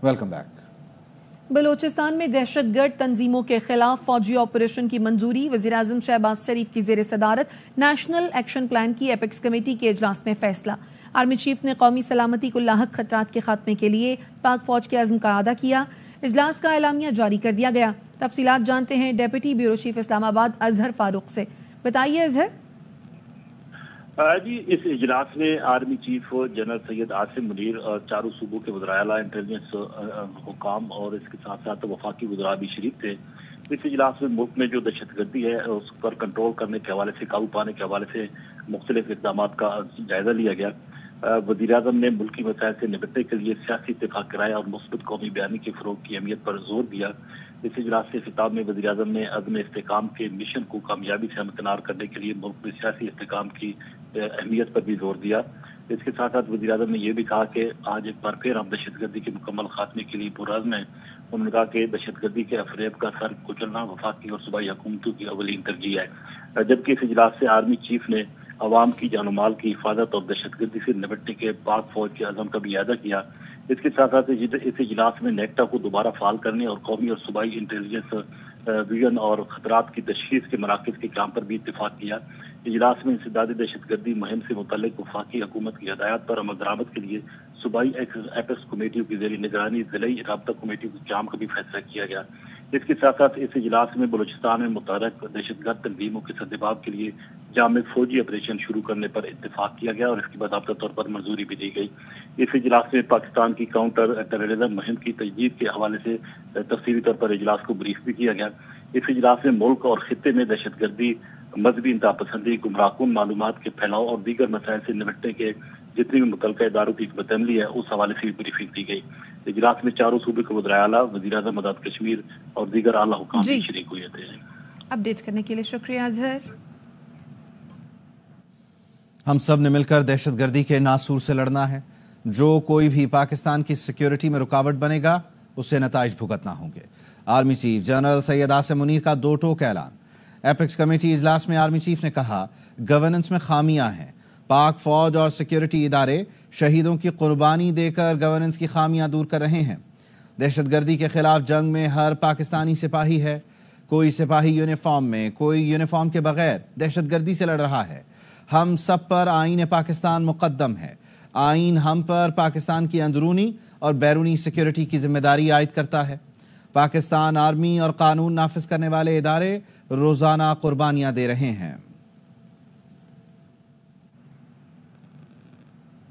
Welcome back. Balochistan में दहशतगर्द तंजीमों के खिलाफ फौजी ऑपरेशन की मंजूरी। वज़ीर-ए-आज़म शहबाज शरीफ की ज़ेर सदारत नेशनल एक्शन प्लान की एपेक्स कमेटी के इजलास में फैसला। आर्मी चीफ ने कौमी सलामती को लाहक खतरात के खात्मे के लिए पाक फौज के अज़्म का अदा किया। इजलास का एलामिया जारी कर दिया गया। तफसीलात जानते हैं deputy bureau chief Islamabad Azhar Farooq से। बताइए अजहर। जी, इस इजलास में army chief general Syed Asim Munir और चारों सूबों के वज़राए-ए-आला, इंटेलिजेंस हुकाम और इसके साथ साथ वफाकी वज़रा भी शरीफ थे। इस इजलास में मुल्क में जो दहशतगर्दी है उस पर कंट्रोल करने के हवाले से, काबू पाने के हवाले से मुख्तलिफ इक़दाम का जायजा लिया गया। वज़ीर-ए-आज़म ने मुल्की मसाइल से निपटने के लिए सियासी इत्तेफाक कराया और मुस्बत कौमी बयानी के फ़रोग़ की अहमियत पर जोर दिया। इस इजलास के खिताब में वज़ीर-ए-आज़म ने अदम इस्तेकाम के मिशन को कामयाबी से हमकिनार करने के लिए मुल्क में सियासी इस्तेकाम की अहमियत पर भी जोर दिया। इसके साथ साथ वज़ीर-ए-आज़म ने यह भी कहा कि आज एक बार फिर हम दहशतगर्दी के मुकम्मल खात्मे के लिए पुरअज़्म हैं। उन्होंने कहा कि दहशतगर्दी के अफरेब का सर कुचलना वफाकी और सूबाई हुकूमतों की अवलीन तरजीह है। जबकि इस इजलास से आर्मी चीफ ने अवाम की जान माल की हिफाजत और दहशतगर्दी से निपटने के पाक फौज के अज़म का भी अदा किया। इसके साथ साथ इस इजलास में नेक्टा को दोबारा फाल करने और कौमी और सूबाई इंटेलिजेंस विजन और खतरात की तशखीस के मराकज़ के काम पर भी इत्तेफाक किया। इजलास में इंसदादी दहशतगर्दी मुहिम से मुतल्लिक वफाकी हुकूमत की हदायत पर अमल दरामद के लिए सूबाई एपेक्स कमेटियों की ज़ेरी निगरानी ज़िलाई राब्ता कमेटियों के क़याम का भी फैसला किया गया। इसके साथ साथ इस इजलास में बलूचिस्तान में मुतहर्रिक दहशतगर्द तंजीमों के सद्देबाब के लिए जामिद फौजी ऑपरेशन शुरू करने पर इत्तेफाक किया गया और इसके बाकायदा तौर पर मंजूरी भी दी गई। इस इजलास में पाकिस्तान की काउंटर टेररिज्म मुहिम की तजदीद के हवाले से तफसीली तौर पर इजलास को ब्रीफ भी किया गया। इस इजलास में मुल्क और खित्ते में दहशतगर्दी, मजहबी इंतहापसंदी, गुमराहकुन मालूमात के फैलाव और दीगर मसाइल से निपटने के जितनी भी मुतल्लिका इदारों की हिकमत-ए-अमली है उस हवाले से भी ब्रीफिंग दी गई। इजलास में चारों सूबे के वज़ीर-ए-आला, वज़ीर-ए-आज़म मदद कश्मीर और दीगर आला हुकाम भी शरीक हुए थे। अपडेट करने के लिए शुक्रिया अजहर। हम सब ने मिलकर दहशतगर्दी के नासूर से लड़ना है। जो कोई भी पाकिस्तान की सिक्योरिटी में रुकावट बनेगा उसे नताइज भुगतना होंगे। Army chief general Syed Asim Munir का दो टोक ऐलान। एपेक्स कमेटी इजलास में आर्मी चीफ ने कहा गवर्नेंस में खामियां हैं। पाक फौज और सिक्योरिटी इदारे शहीदों की कुर्बानी देकर गवर्नेंस की खामियां दूर कर रहे हैं। दहशतगर्दी के खिलाफ जंग में हर पाकिस्तानी सिपाही है। कोई सिपाही यूनिफॉर्म में, कोई यूनिफॉर्म के बगैर दहशतगर्दी से लड़ रहा है। हम सब पर आईन पाकिस्तान मुकद्दम है। आईन हम पर पाकिस्तान की अंदरूनी और बैरूनी सिक्योरिटी की जिम्मेदारी आयद करता है। पाकिस्तान आर्मी और कानून नाफिज करने वाले इदारे रोजाना कुर्बानियां दे रहे हैं।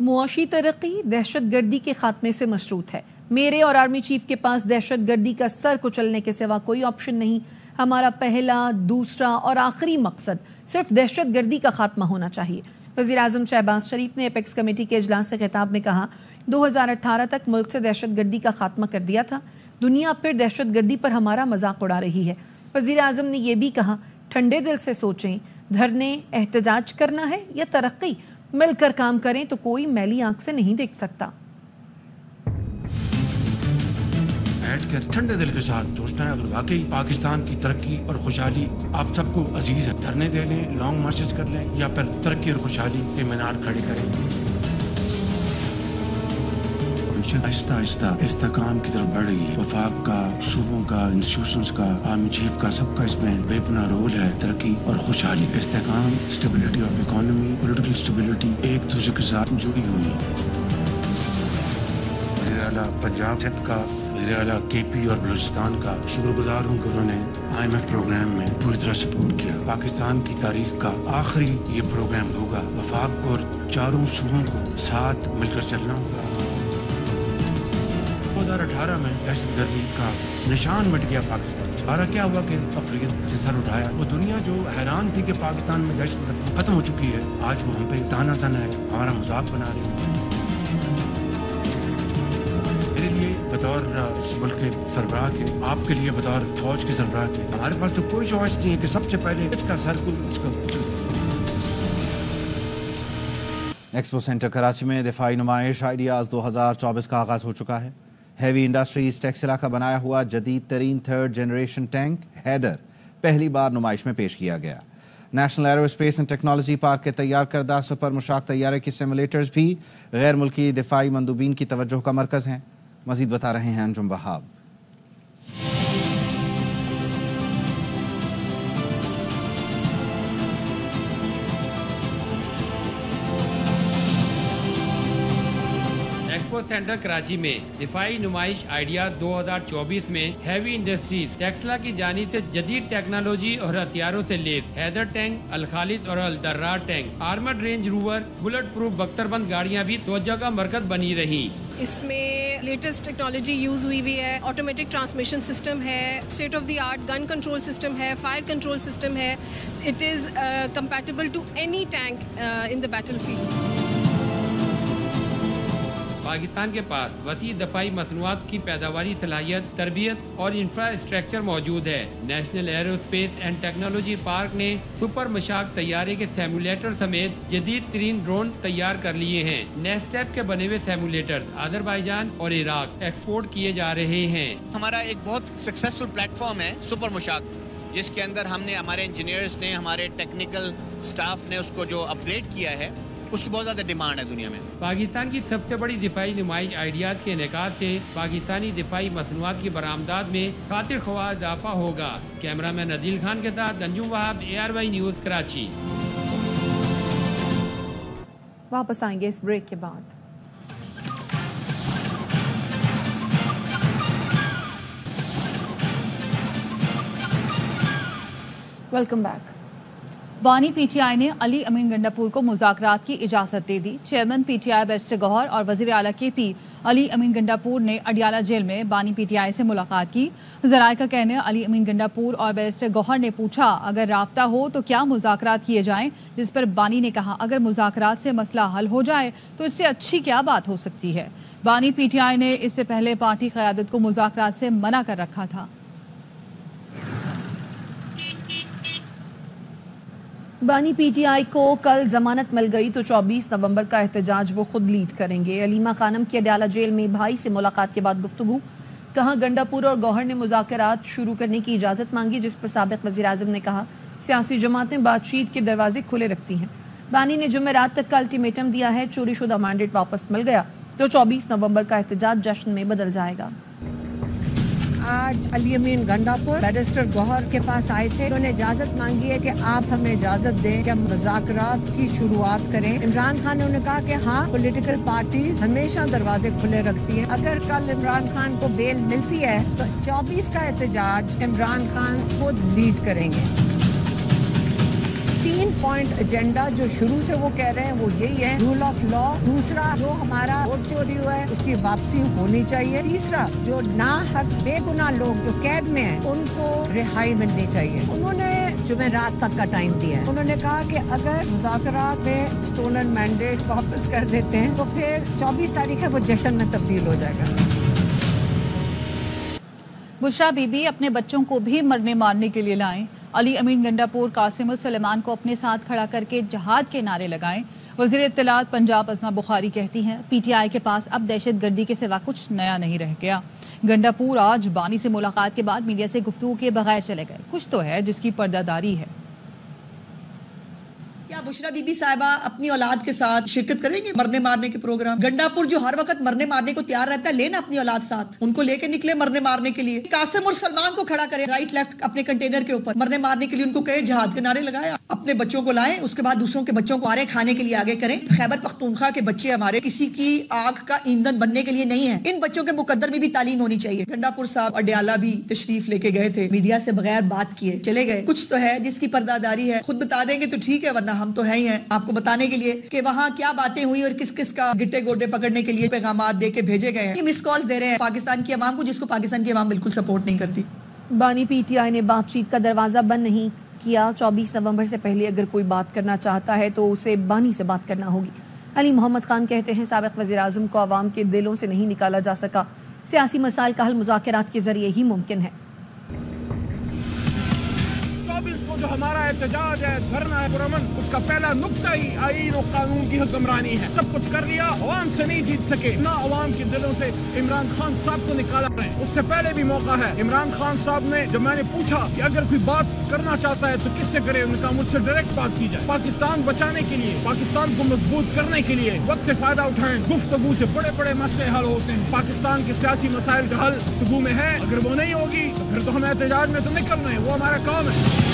मुआशी तरक्की दहशतगर्दी के खात्मे से मशरूत है। मेरे और आर्मी चीफ के पास दहशतगर्दी का सर कुचलने के सिवा कोई ऑप्शन नहीं। हमारा पहला, दूसरा और आखिरी मकसद सिर्फ दहशतगर्दी का खात्मा होना चाहिए। वज़ीर-ए-आज़म शहबाज शरीफ ने एपेक्स कमेटी के इजलास से खिताब में कहा 2018 तक मुल्क से दहशतगर्दी का खात्मा कर दिया था। दुनिया फिर दहशतगर्दी पर हमारा मजाक उड़ा रही है। वज़ीर-ए-आज़म ने यह भी कहा ठंडे दिल से सोचें, धरने एहतजाज करना है या तरक्की, मिलकर काम करें तो कोई मैली आंख से नहीं देख सकता। बैठकर ठंडे दिल के साथ सोचना है, अगर वाकई पाकिस्तान की तरक्की और खुशहाली आप सबको अजीज है, धरने दे लें, लॉन्ग मार्चेस कर लें या फिर तरक्की और खुशहाली के मीनार खड़े करें। आहिस्ता आहिस्ता इस्तेकाम की तरफ बढ़ रही है। वफाक का, सूबों का, इंस्टीट्यूशंस का, आर्मी चीफ का, सबका इसमें बेपना रोल है। तरक्की और खुशहाली, इस्तेकाम, stability of economy, political stability एक दूसरे के साथ जुड़ी हुई है। वज़ीर-ए-आला पंजाब सिंध का, वज़ीर-ए-आला केपी और बलूचिस्तान का शुक्रगुजार हूँ कि उन्होंने IMF प्रोग्राम में पूरी तरह सपोर्ट किया। पाकिस्तान की तारीख का आखिरी ये प्रोग्राम होगा। वफाक और चारों सूबों को साथ मिलकर चलना होगा। 2018 में दहशतगर्दी का निशान मिट गया पाकिस्तान। हमारा क्या हुआ कि अफरीद से सर उठाया। वो दुनिया जो हैरान थी कि पाकिस्तान में दहशतगर्दी खत्म हो चुकी है, आज वो हम पे ताना तना है, हमारा मजाक बना रही है। मेरे लिए बतौर इस मुल्क के सरबराह के, आपके लिए बतौर फौज के सरबराह के, हमारे पास तो कोई चॉइस नहीं है कि सबसे पहले इसका सर को इसका। एक्सपो सेंटर कराची में दिफाई नुमाइश आइडियाज़ 2024 का आगाज़ हो चुका है। हैवी इंडस्ट्रीज टेक्सटिला का बनाया हुआ जदीद तरीन थर्ड जनरेशन टैंक हैदर पहली बार नुमाइश में पेश किया गया। National aerospace and technology park के तैयार करदा सुपर मुशाक तैयारे की सिमुलेटर्स भी गैर मुल्की दिफाई मंदूबीन की तवज्जो का मरकज़ हैं। मजीद बता रहे हैं अंजुम वहाब। एक्सपो सेंटर कराची में दिफाई नुमाइश आइडिया 2024 में हैवी इंडस्ट्रीज टेक्सला की जानिब से जदीद टेक्नोलॉजी और हथियारों से लैस हैदर टैंक, अल खालिद और Al Darrar tank, armoured Range Rover, bullet proof बख्तरबंद गाड़ियाँ भी तवज्जो का मरकज बनी रही। इसमें लेटेस्ट टेक्नोलॉजी यूज़ हुई भी है, ऑटोमेटिक ट्रांसमिशन सिस्टम है, state of the art gun control system है, फायर कंट्रोल सिस्टम है। It is compatible to any tank in the battlefield. Pakistan के पास वसी दफाई मसनूआत की पैदावारी सलाहियत, तरबियत और इंफ्रास्ट्रक्चर मौजूद है। National aerospace and technology park ने सुपर मशाक तैयारे के सेमुलेटर समेत जदीद तरीन ड्रोन तैयार कर लिए हैं। नेस्टेप के बने हुए सेमुलेटर अजरबैजान और इराक एक्सपोर्ट किए जा रहे हैं। हमारा एक बहुत सक्सेसफुल प्लेटफॉर्म है सुपर मशाक, जिसके अंदर हमने हमारे इंजीनियर्स ने, हमारे टेक्निकल स्टाफ ने उसको जो अपग्रेड किया है, उसकी बहुत ज़्यादा डिमांड है दुनिया में। पाकिस्तान की सबसे बड़ी दिफाई नुमाइश आइडियाज के इनेकाद से पाकिस्तानी दिफाई मसनूआत की बरामदात में खातिर ख्वाह इजाफा होगा। कैमरामैन अदील खान के साथ अंजुम वहाब, ARY न्यूज़ कराची। वापस आएंगे इस ब्रेक के बाद। Welcome back. बानी पीटीआई ने अली अमीन गंडापुर को मुज़ाकरात की इजाज़त दे दी। चेयरमैन पीटीआई बैरिस्टर गौहर और वज़ीर आला KP अली अमीन गंडापुर ने अडियाला जेल में बानी पीटीआई से मुलाकात की। ज़राए का कहना है अली अमीन गंडापुर और बैरिस्टर गौहर ने पूछा अगर राब्ता हो तो क्या मुज़ाकरात किए जाएं, जिस पर बानी ने कहा अगर मुज़ाकरात से मसला हल हो जाए तो इससे अच्छी क्या बात हो सकती है। बानी पीटीआई ने इससे पहले पार्टी क़यादत को मुज़ाकरात से मना कर रखा था। बानी पीटीआई को कल जमानत मिल गई तो 24 नवंबर का एहतजाज वो खुद लीड करेंगे। अलीमा खानम की अडियाला जेल में भाई से मुलाकात के बाद गुफ्तगू, कहा गंडापुर और गौहर ने मुज़ाकरात शुरू करने की इजाज़त मांगी, जिस पर साबिक़ वज़ीर आज़म ने कहा सियासी जमातें बातचीत के दरवाजे खुले रखती हैं। बानी ने जुमेरात तक का अल्टीमेटम दिया है, चोरी शुदा मैंडेट वापस मिल गया तो 24 नवंबर का एहतजाज जश्न में बदल जाएगा। आज अली अमीन गंडापुर बैरिस्टर गौहर के पास आए थे, उन्होंने इजाजत मांगी है कि आप हमें इजाजत दें कि हम मुज़ाकरात की शुरुआत करें। इमरान खान ने उन्हें कहा कि हाँ, पॉलिटिकल पार्टीज हमेशा दरवाजे खुले रखती हैं। अगर कल इमरान खान को बेल मिलती है तो 24 का एहतजाज इमरान खान खुद लीड करेंगे। 3 पॉइंट एजेंडा जो शुरू से वो कह रहे हैं वो यही है, रूल ऑफ लॉ। दूसरा, जो हमारा वोट चोरी हुआ है उसकी वापसी होनी चाहिए। तीसरा, जो ना हक बेगुनाह लोग जो कैद में हैं उनको रिहाई मिलनी चाहिए। उन्होंने जुमेरात तक का टाइम दिया है। उन्होंने कहा कि अगर मुज़ाकरात में स्टोलन मैंडेट वापस कर देते हैं तो फिर 24 तारीख है वो जश्न में तब्दील हो जाएगा। बुशरा बीबी अपने बच्चों को भी मरने मारने के लिए लाएं। अली अमीन गंडापुर कासिम और सलेमान को अपने साथ खड़ा करके जहाद के नारे लगाएं। वज़ीर इत्तलात पंजाब अज़मा बुखारी कहती हैं पीटीआई के पास अब दहशतगर्दी के सिवा कुछ नया नहीं रह गया। गंडापुर आज बानी से मुलाकात के बाद मीडिया से गुफ्तगू के बगैर चले गए। कुछ तो है जिसकी पर्दादारी है। क्या बुशरा बीबी साहिबा अपनी औलाद के साथ शिरकत करेंगे मरने मारने के प्रोग्राम? गंडापुर जो हर वक्त मरने मारने को तैयार रहता है, लेना अपनी औलाद साथ, उनको लेके निकले मरने मारने के लिए। कासिम और सलमान को खड़ा करें राइट लेफ्ट अपने कंटेनर के ऊपर, मरने मारने के लिए उनको कहे, जहाद के नारे लगाए। अपने बच्चों को लाएं, उसके बाद दूसरों के बच्चों को आरे खाने के लिए आगे करें। खैबर पख्तूनख्वा के बच्चे हमारे किसी की आग का ईंधन बनने के लिए नहीं है। इन बच्चों के मुकद्दर में भी तालीम होनी चाहिए। गंडापुर साहब अडियाला भी तशरीफ लेके गए थे, मीडिया से बगैर बात किए चले गए। कुछ तो है जिसकी पर्दादारी है, खुद बता देंगे तो ठीक है, वरना हम तो है ही हैं आपको बताने के लिए कि वहाँ क्या बातें हुई और किस किस का गिट्टे गोडे पकड़ने के लिए पैगामात दे के भेजे गए हैं। ये मिस कॉल्स दे रहे हैं पाकिस्तान की अवाम को, जिसको पाकिस्तान की अवाम बिल्कुल सपोर्ट नहीं करती। बानी पीटीआई ने बातचीत का दरवाजा बंद नहीं किया। 24 नवंबर से पहले अगर कोई बात करना चाहता है तो उसे बानी से बात करना होगी। अली मोहम्मद खान कहते हैं साबिक़ वज़ीर आज़म को अवाम के दिलों से नहीं निकाला जा सका। सियासी मसाइल का हल मुज़ाकरात के जरिए ही मुमकिन है। 24 को जो हमारा एहतजाज है, धरना है पुरअमन, उसका पहला नुक्ता ही आईन और कानून की हुक्मरानी है। सब कुछ कर लिया, अवाम से नहीं जीत सके ना, अवाम के दिलों से इमरान खान साहब को निकाला है। उससे पहले भी मौका है। इमरान खान साहब ने, जब मैंने पूछा कि अगर कोई बात करना चाहता है तो किससे करे, उनका मुझसे डायरेक्ट बात की जाए। पाकिस्तान बचाने के लिए, पाकिस्तान को मजबूत करने के लिए वक्त से फायदा उठाएं। गुफ्तगू से बड़े बड़े मसले हल होते हैं। पाकिस्तान के सियासी मसाइल का हल गुफ्तगू में है। अगर वो नहीं होगी तो फिर तो हमें एहतजाज में तो निकलना है, वो हमारा काम है।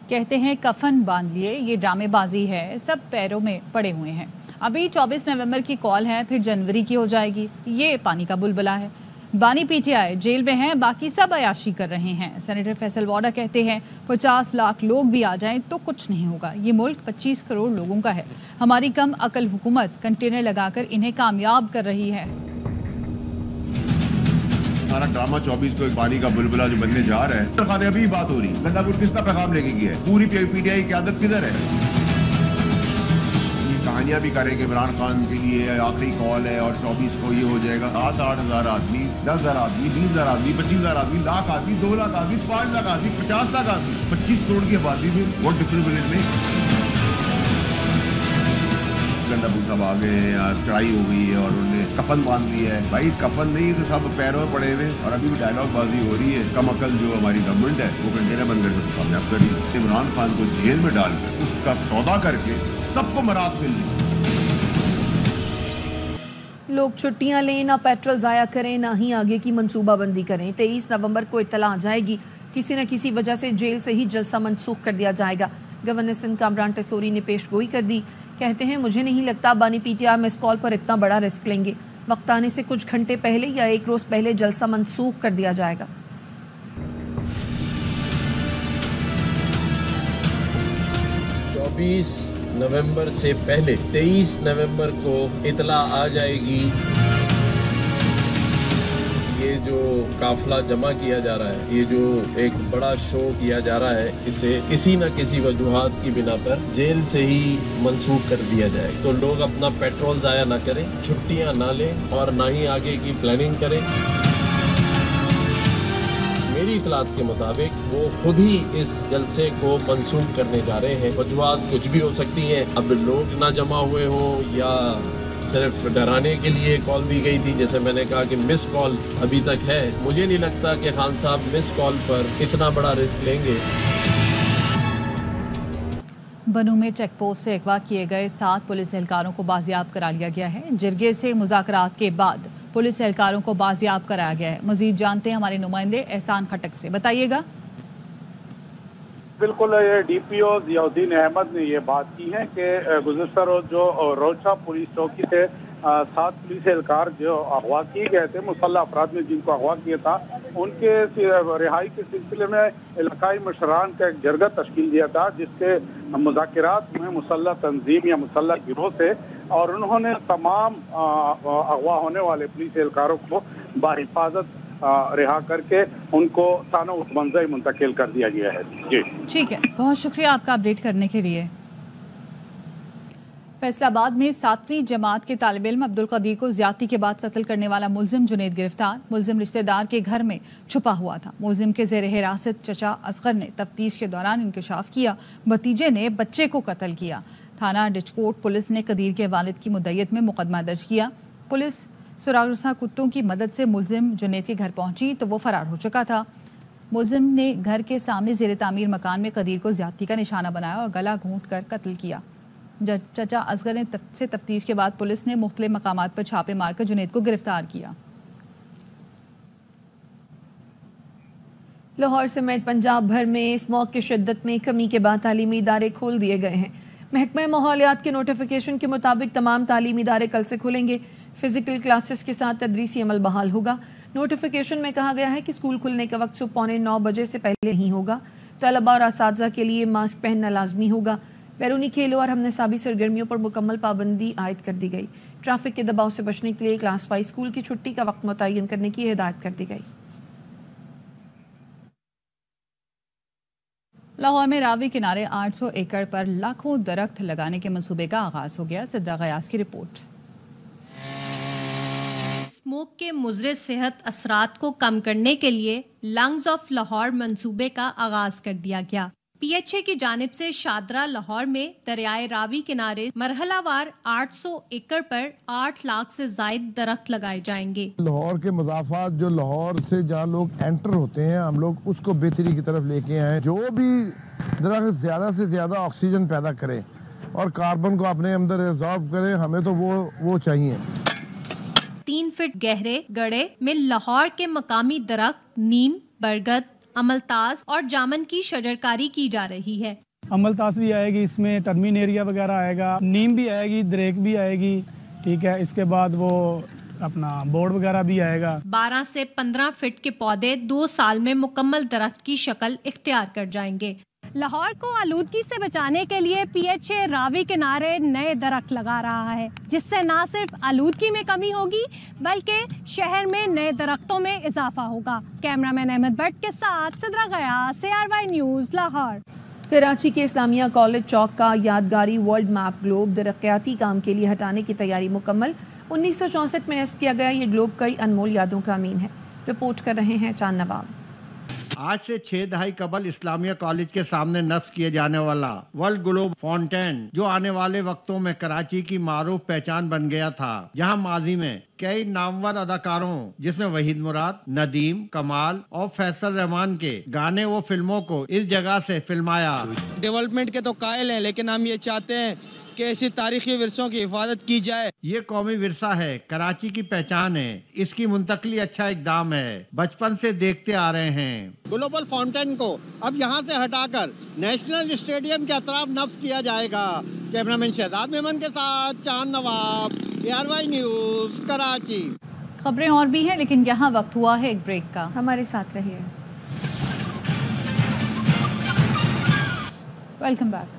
कहते हैं कफन बांध लिए, ये ड्रामेबाजी है, सब पैरों में पड़े हुए हैं। अभी 24 नवंबर की कॉल है, फिर जनवरी की हो जाएगी। ये पानी का बुलबुला है। बानी पीटीआई जेल में हैं, बाकी सब अयाशी कर रहे हैं। सेनेटर फैसल वाडा कहते हैं 50 लाख लोग भी आ जाएं तो कुछ नहीं होगा। ये मुल्क 25 करोड़ लोगों का है। हमारी कम अकल हुकूमत कंटेनर लगाकर इन्हें कामयाब कर रही है। हमारा ड्रामा 24 को एक पानी का बुलबुला जो बनने जा रहा है, खाने अभी बात हो रही है। गंडापुर किसका पैगाम लेके गया है? पूरी पीटीआई की आदत किधर है? कहानियां भी करेंगे इमरान खान के लिए, आखिरी कॉल है और 24 को ये हो जाएगा। 8 हज़ार आदमी, 10 हज़ार आदमी, 20 हज़ार आदमी, 25 हज़ार आदमी, लाख आदमी, 2 लाख आदमी, 5 लाख आदमी, 50 लाख आदमी, 25 करोड़ की आबादी में what difference will it make? Gandapur साहब आ गए हैं, चढ़ाई हो गई है और उन्होंने कफन बांध लिया है। भाई कफन नहीं तो सब पैरों में पड़े हुए, और अभी भी डायलॉग बाजी हो रही है। कम अकल जो हमारी गवर्नमेंट है वो कंटेनर बंद करके कामयाब करी। इमरान खान को जेल में डालकर उसका सौदा करके सबको मराद मिल रही। लोग छुट्टियां लें, ना पेट्रोल ज़ाया करें, ना ही आगे की मंसूबाबंदी करें। 23 नवंबर को इत्तला आ जाएगी, किसी न किसी वजह से जेल से ही जलसा मनसूख कर दिया जाएगा। गवर्नर सिंध कामरान टेसोरी ने पेश गोई कर दी। कहते हैं मुझे नहीं लगता बानी पीटीआई मिस कॉल पर इतना बड़ा रिस्क लेंगे। वक्त आने से कुछ घंटे पहले या एक रोज पहले जलसा मनसूख कर दिया जाएगा। 24 नवंबर से पहले 23 नवंबर को इतला आ जाएगी। ये जो काफिला जमा किया जा रहा है, ये जो एक बड़ा शो किया जा रहा है, इसे किसी न किसी वजूहात की बिना पर जेल से ही मंसूख कर दिया जाए। तो लोग अपना पेट्रोल ज़ाया ना करें, छुट्टियां ना लें और ना ही आगे की प्लानिंग करें। मेरी इतलात के मुताबिक वो खुद ही इस जलसे को मंसूख करने जा रहे हैं। वजूहात कुछ भी हो सकती हैं। अब लोग ना जमा हुए हों या सिर्फ डराने के लिए कॉल दी गई थी। जैसे मैंने कहा कि मिस कॉल अभी तक है। मुझे नहीं लगता कि खान साहब मिस कॉल पर इतना बड़ा रिस्क लेंगे। बनू में चेक पोस्ट से अगवा किए गए 7 पुलिस एहलकारों को बाजियाब करा लिया गया है। जिरगे से मुज़ाकरात के बाद पुलिस एहलकारों को बाजियाब कराया गया है। मजीद जानते हैं हमारे नुमाइंदे एहसान खटक से। बताइएगा। बिल्कुल, ये डीपीओ जियाउद्दीन अहमद ने ये बात की है कि गुज़श्ता रोज जो रोचा पुलिस चौकी से 7 पुलिस एहलकार जो अगवा किए गए थे, मुसल्लह अफराद ने जिनको अगवा किया था, उनके रिहाई के सिलसिले में इलाकाई मशरान का एक जरगा तश्कील दिया था, जिसके मुज़ाकरात में मुसल्लह तंजीम या मुसल्लह गिरोह से, और उन्होंने तमाम अगवा होने वाले पुलिस एहलकारों को बाहिफाजत रिहा करके उनको थाना उस्मानजई मुंतकिल कर दिया गया है। जी ठीक है, बहुत शुक्रिया आपका अपडेट करने के लिए। फैसलाबाद में 7वीं जमात के तालिब इल्म अब्दुल कदीर को ज्यादती के बाद कत्ल करने वाला मुलजिम जुनैद गिरफ्तार। मुलजिम रिश्तेदार के घर में छुपा हुआ था। मुलजिम के जेर हिरासत चचा असगर ने तफ्तीश के दौरान इंकशाफ किया, भतीजे ने बच्चे को कत्ल किया। थाना डिचकोट पुलिस ने कदीर के वालिद की मुद्दयत में मुकदमा दर्ज किया। पुलिस सुरागरसा कुत्तों की मदद से मुलजिम जुनैद के घर पहुंची तो वो फरार हो चुका था। मुलजिम ने घर के सामने जेर तामीर मकान में कदीर को ज्यादती का निशाना बनाया और गला घूंट कर कत्ल किया। चचा असगर ने से तफ्तीश के बाद पुलिस ने मुख्तलिफ मकामात पर छापे मारकर जुनैद को गिरफ्तार किया। लाहौर समेत पंजाब भर में स्मॉग की शिद्दत में कमी के बाद तालीमी इदारे खोल दिए गए हैं। महकमा माहौलियात के नोटिफिकेशन के मुताबिक तमाम तालीमी इदारे कल से खुलेंगे। फिजिकल क्लासेस के साथ तदरीसी अमल बहाल होगा। नोटिफिकेशन में कहा गया है कि स्कूल खुलने का वक्त सुबह 9:15 बजे से पहले नहीं होगा। तलबा और असातिज़ा के लिए मास्क पहनना लाजमी होगा। बैरूनी खेलों और हमनसाबी सरगर्मियों पर मुकम्मल पाबंदी आयद कर दी गई। ट्रैफिक के दबाव से बचने के लिए क्लास 5 स्कूल की छुट्टी का वक्त मुतय्यन करने की हिदायत कर दी गई। लाहौर में रावी किनारे 800 एकड़ पर लाखों दरख्त लगाने के मंसूबे का आगाज हो गया। सिद्रा गयास की रिपोर्ट। स्मोक के मुज़र सेहत असरात को कम करने के लिए लंग्स ऑफ लाहौर मंसूबे का आगाज कर दिया गया। PHA की जानिब से शादरा लाहौर में दरियाए रावी किनारे मरहलावार 800 एकड़ पर 8 लाख से जायद दरख्त लगाए जाएंगे। लाहौर के मज़ाफ़ात जो लाहौर से जहाँ लोग एंटर होते हैं, हम लोग उसको बेहतरी की तरफ लेके आए। जो भी दरख्त ज़्यादा से ज़्यादा ऑक्सीजन पैदा करे और कार्बन को अपने अंदर एब्जॉर्ब करे, हमें तो वो चाहिए। 3 फीट गहरे गड़े में लाहौर के मकामी दरख्त नीम, बरगद, अमलतास और जामन की शजरकारी की जा रही है। अमलतास भी आएगी, इसमें टर्मिन एरिया वगैरह आएगा, नीम भी आएगी, दरेक भी आएगी, ठीक है। इसके बाद वो अपना बोर्ड वगैरह भी आएगा। 12 से 15 फीट के पौधे 2 साल में मुकम्मल दरख्त की शक्ल इख्तियार कर जाएंगे। लाहौर को आलूदगी से बचाने के लिए PHA रावी किनारे नए दरख्त लगा रहा है, जिससे न सिर्फ आलूदगी में कमी होगी बल्कि शहर में नए दरख्तों में इजाफा होगा। कैमरामैन अहमद भट्ट के साथ सिद्रा गयास, ARY न्यूज़, लाहौर। कराची के इस्लामिया कॉलेज चौक का यादगारी वर्ल्ड मैप ग्लोब तरक्याती काम के लिए हटाने की तैयारी मुकम्मल। 1964 में नस्ब किया गया ये ग्लोब कई अनमोल यादों का अमीन है। रिपोर्ट कर रहे हैं चांद नवाब। आज से 6 दहाई कबल इस्लामिया कॉलेज के सामने नस्ब किए जाने वाला वर्ल्ड ग्लोब फाउंटेन, जो आने वाले वक्तों में कराची की मारूफ पहचान बन गया था, जहां माजी में कई नामवर अदाकारों जिसमें वहीद मुराद, नदीम, कमाल और फैसल रहमान के गाने व फिल्मों को इस जगह से फिल्माया। डेवलपमेंट के तो कायल हैं, लेकिन हम ये चाहते हैं कि ऐसी तारीखी विरसों की हिफाजत की जाए। ये कौमी विरसा है, कराची की पहचान है, इसकी मुंतकली अच्छा इकदाम है, बचपन से देखते आ रहे हैं। ग्लोबल फाउंटेन को अब यहाँ से हटाकर नेशनल स्टेडियम के अतराफ नफ्ज किया जाएगा। कैमरामैन शहजाद मेमन के साथ चांद नवाब, ARY न्यूज़, कराची। खबरें और भी हैं, लेकिन यहाँ वक्त हुआ है एक ब्रेक का। हमारे साथ रहिए। Welcome back.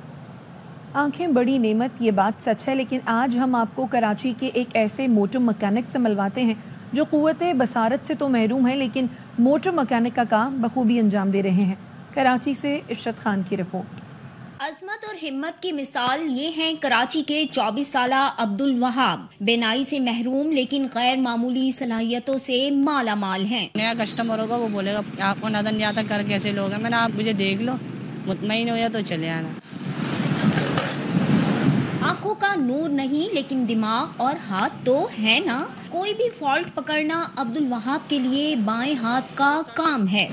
आंखें बड़ी नेमत, ये बात सच है, लेकिन आज हम आपको कराची के एक ऐसे मोटर मैकेनिक से मिलवाते हैं जो क़ुव्वत बसारत से तो महरूम है, लेकिन मोटर मैकेनिक का काम बखूबी अंजाम दे रहे हैं। कराची से इरशद खान की रिपोर्ट। अजमत और हिम्मत की मिसाल ये हैं कराची के 24 साला अब्दुल वहाब। बेनाई से महरूम लेकिन गैर मामूली सलाहियतों से माला माल हैं। नया कस्टमर होगा वो बोलेगा आपको नजर नहीं आता कर कैसे लोग हैं। मैंने आप मुझे देख लो, मुतमईन हो या तो चले आना। आंखों का नूर नहीं लेकिन दिमाग और हाथ तो है ना। कोई भी फॉल्ट पकड़ना अब्दुल वहाब के लिए बाएं हाथ का काम है।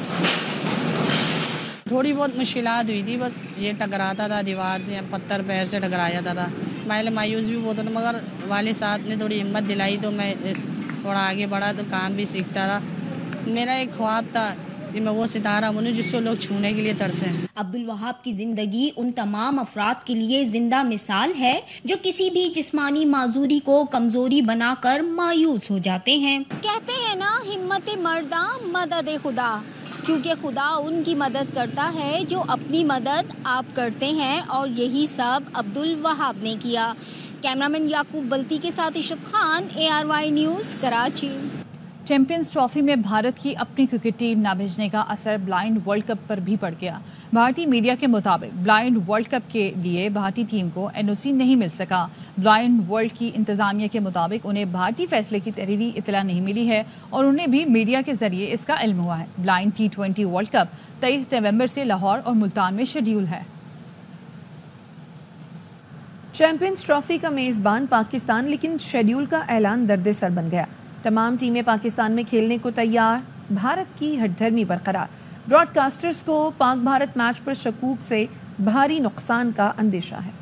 थोड़ी बहुत मुश्किलात हुई थी, बस ये टकराता था दीवार से, पत्थर पैर से टकरा जाता था। पहले मायूस भी बहुत होता, मगर वाले साहब ने थोड़ी हिम्मत दिलाई तो मैं थोड़ा आगे बढ़ा, तो काम भी सीखता रहा। मेरा एक ख्वाब था कि मैं वो सितारा बनूं जिसको लोग छूने के लिए तरसे। अब्दुल वहाब की जिंदगी उन तमाम अफराद के लिए जिंदा मिसाल है जो किसी भी जिस्मानी माजूरी को कमजोरी बनाकर मायूस हो जाते हैं। कहते हैं ना, हिम्मत मर्दा मदद खुदा, क्योंकि खुदा उनकी मदद करता है जो अपनी मदद आप करते हैं, और यही सब अब्दुल वहाब ने किया। कैमरामैन याकूब बल्ती के साथ Irshad Khan, ARY News, Karachi. Champions Trophy में भारत की अपनी क्रिकेट टीम न भेजने का असर ब्लाइंड वर्ल्ड कप पर भी पड़ गया। भारतीय मीडिया के मुताबिक ब्लाइंड वर्ल्ड कप के लिए भारतीय टीम को NOC नहीं मिल सका। ब्लाइंड वर्ल्ड की इंतजामिया के मुताबिक उन्हें भारतीय फैसले की तहरीरी इतला नहीं मिली है और उन्हें भी मीडिया के जरिए इसका इल्म हुआ है। ब्लाइंड T20 वर्ल्ड कप 23 नवंबर से लाहौर और मुल्तान में शेड्यूल है। चैंपियंस ट्रॉफी का मेजबान पाकिस्तान, लेकिन शेड्यूल का ऐलान दर्द-ए-सर बन गया। तमाम टीमें पाकिस्तान में खेलने को तैयार, भारत की हठधर्मी बरकरार। ब्रॉडकास्टर्स को पाक भारत मैच पर शकूक से भारी नुकसान का अंदेशा है।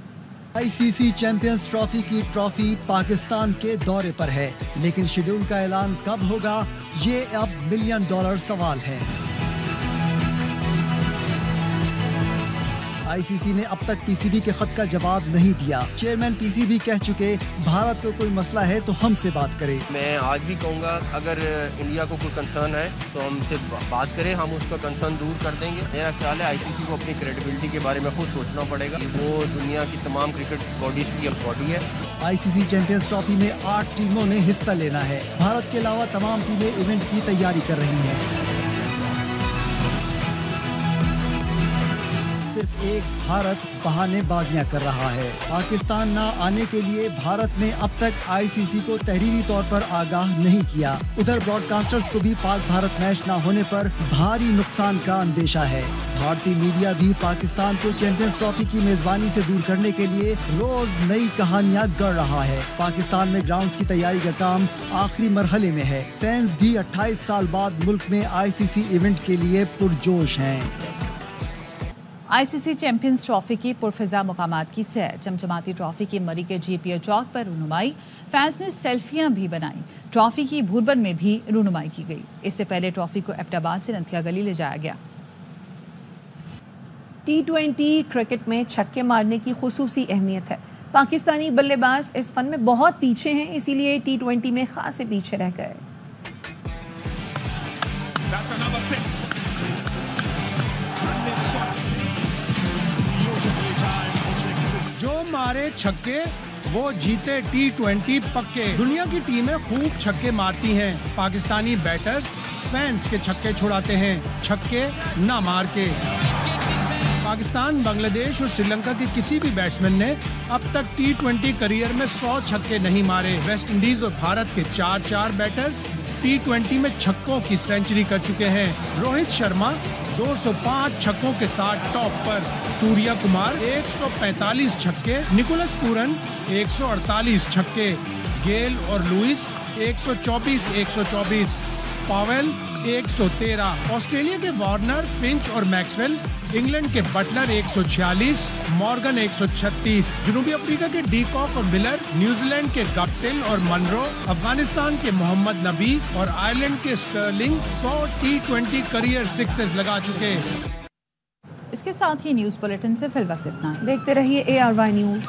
ICC चैंपियंस ट्रॉफी की ट्रॉफी पाकिस्तान के दौरे पर है, लेकिन शेड्यूल का ऐलान कब होगा ये अब $1 मिलियन सवाल है। ICC ने अब तक PCB के खत का जवाब नहीं दिया। चेयरमैन PCB कह चुके भारत को कोई मसला है तो हमसे बात करे। मैं आज भी कहूँगा अगर इंडिया को कोई कंसर्न है तो हमसे बात करें, हम उसका कंसर्न दूर कर देंगे। मेरा ख्याल है ICC को अपनी क्रेडिबिलिटी के बारे में खुद सोचना पड़ेगा। वो दुनिया की तमाम क्रिकेट बॉडीज की बॉडी है। ICC चैंपियंस ट्रॉफी में 8 टीमों ने हिस्सा लेना है। भारत के अलावा तमाम टीमें इवेंट की तैयारी कर रही हैं। सिर्फ एक भारत बहाने बाजियां कर रहा है। पाकिस्तान न आने के लिए भारत ने अब तक ICC को तहरीरी तौर पर आगाह नहीं किया। उधर ब्रॉडकास्टर्स को भी पाक भारत मैच न होने पर भारी नुकसान का अंदेशा है। भारतीय मीडिया भी पाकिस्तान को चैंपियंस ट्रॉफी की मेजबानी से दूर करने के लिए रोज नई कहानियां गढ़ रहा है। पाकिस्तान में ग्राउंड्स की तैयारी का काम आखिरी मरहले में है। फैंस भी 28 साल बाद मुल्क में ICC इवेंट के लिए पुरजोश हैं। ICC चैंपियंस ट्रॉफी की पुरफिजा मुकामात की सैर। चमचमाती ट्रॉफी की मरी के GPO चौक पर रूनुमाई, फैंस ने सेल्फियां भी बनाई। ट्रॉफी की भूरबन में भी रूनुमाई की गई। इससे पहले ट्रॉफी को एबटाबाद से नथिया गली ले जाया गया। T20 क्रिकेट में छक्के मारने की खुसूसी अहमियत है। पाकिस्तानी बल्लेबाज इस फन में बहुत पीछे हैं, इसीलिए T20 में खासे पीछे रह गए। जो मारे छक्के वो जीते T20 पक्के। दुनिया की टीमें खूब छक्के मारती हैं, पाकिस्तानी बैटर्स फैंस के छक्के छुड़ाते हैं, छक्के ना मार के। पाकिस्तान, बांग्लादेश और श्रीलंका के किसी भी बैट्समैन ने अब तक T20 करियर में 100 छक्के नहीं मारे। वेस्ट इंडीज और भारत के 4 बैटर्स T20 में छक्कों की सेंचुरी कर चुके हैं। रोहित शर्मा 205 छक्कों के साथ टॉप पर, सूर्या कुमार 145 छक्के, निकोलस पूरन 148 छक्के, गेल और लुइस 124, पावेल 113, ऑस्ट्रेलिया के वार्नर, फिंच और मैक्सवेल, इंग्लैंड के बटलर 146, मॉर्गन 136, जनूबी अफ्रीका के डीकॉक और मिलर, न्यूजीलैंड के गप्टिल और मनरो, अफगानिस्तान के मोहम्मद नबी और आयरलैंड के स्टर्लिंग 100 T20 करियर सिक्सेस लगा चुके। इसके साथ ही न्यूज बुलेटिन से फिलहाल इतना। देखते रहिए ARY न्यूज।